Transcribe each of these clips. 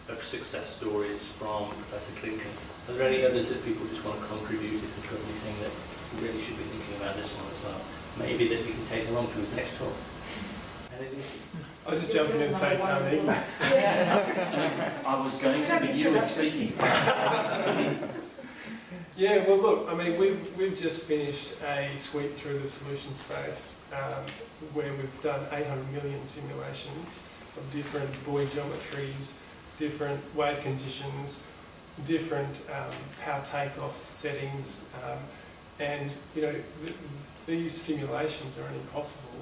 of success stories from Professor Clinton. Are there any others that people just want to contribute if you anything that really should be thinking about this one as well? Maybe that you can take along to his next talk. I'll just jump in and say Carnegie. I was going to be you were speaking. Yeah, well look, I mean we've just finished a sweep through the solution space where we've done 800 million simulations of different buoy geometries, different wave conditions, different power takeoff settings, and you know these simulations are only possible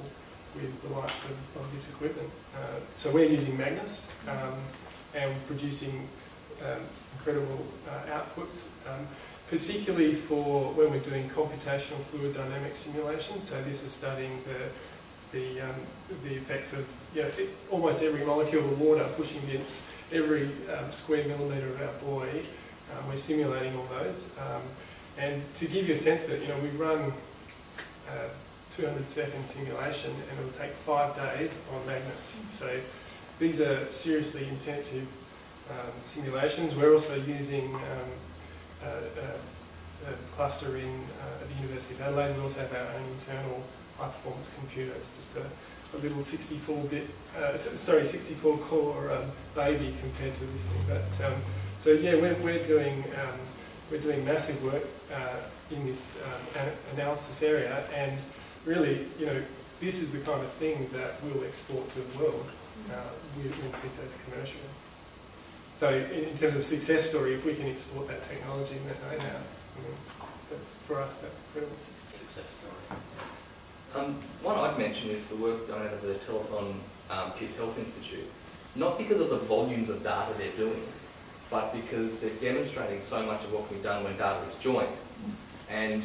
with the likes of this equipment. So we're using Magnus and producing incredible outputs, particularly for when we're doing computational fluid dynamics simulations. So this is studying the effects of almost every molecule of water pushing against every square millimetre of our buoy. We're simulating all those. And to give you a sense of it, we run 200-second simulation, and it will take 5 days on Magnus. So these are seriously intensive simulations. We're also using a cluster at the University of Adelaide. We also have our own internal high-performance computer. It's just a little 64-core baby compared to this thing. But so yeah, we're doing massive work in this analysis area, and really, this is the kind of thing that we'll export to the world when CITO's commercial. So in terms of success story, if we can export that technology now, for us, that's incredible success story. One I'd mention is the work done out of the Telethon Kids Health Institute, not because of the volumes of data they're doing, but because they're demonstrating so much of what can be done when data is joined. And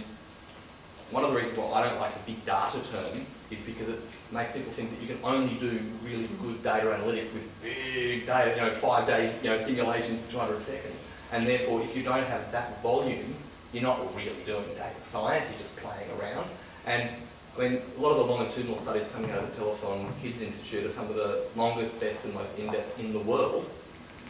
one of the reasons why I don't like the big data term is because it makes people think that you can only do really good data analytics with big data, 5-day simulations for 200 seconds. And therefore, if you don't have that volume, you're not really doing data science, you're just playing around. And I mean, a lot of the longitudinal studies coming out of the Telethon Kids Institute are some of the longest, best and most in-depth in the world.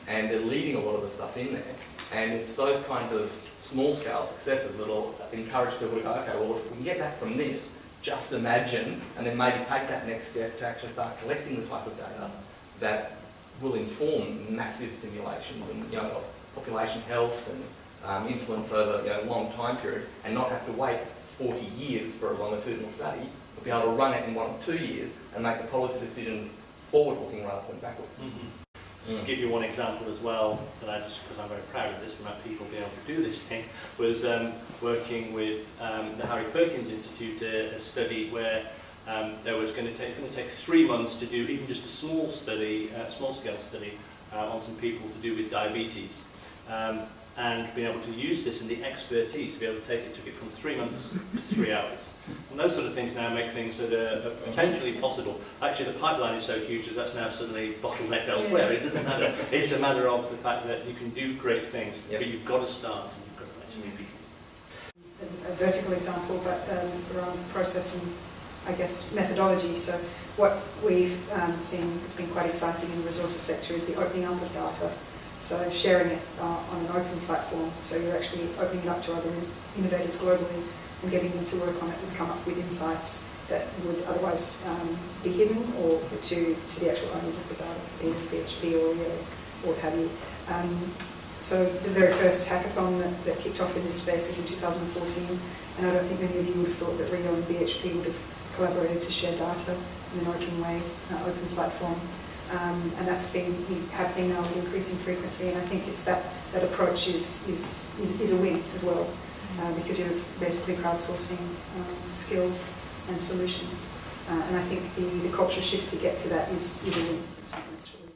And they're leading a lot of the stuff in there. And it's those kinds of small-scale successes that will encourage people to go, okay, well, if we can get that from this, just imagine, and then maybe take that next step to actually start collecting the type of data that will inform massive simulations and, of population health and influence over, long time periods, and not have to wait 40 years for a longitudinal study, but be able to run it in 1 or 2 years and make the policy decisions forward-looking rather than backward. Mm-hmm. Just to give you one example as well, that because I'm very proud of this, from our people being able to do this thing, was working with the Harry Perkins Institute, a study where there was going to take 3 months to do even just a small scale study on some people to do with diabetes. And being able to use this and the expertise to be able to took it from 3 months to 3 hours. And those sort of things now make things that are potentially possible. Actually, the pipeline is so huge that that's now suddenly bottlenecked elsewhere. It doesn't matter. It's a matter of the fact that you can do great things, but you've got to start and you've got to actually begin. A vertical example, but around process and, I guess, methodology. So what we've seen has been quite exciting in the resources sector is the opening up of data. So sharing it on an open platform, so you're actually opening it up to other innovators globally and getting them to work on it and come up with insights that would otherwise be hidden or to the actual owners of the data, either BHP or what have you. So the very first hackathon that kicked off in this space was in 2014, and I don't think many of you would have thought that Rio and BHP would have collaborated to share data in an open way, open platform. And that's been happening now with increasing frequency, and I think it's that approach is a win as well, because you're basically crowdsourcing skills and solutions, and I think the cultural shift to get to that is a win. It's really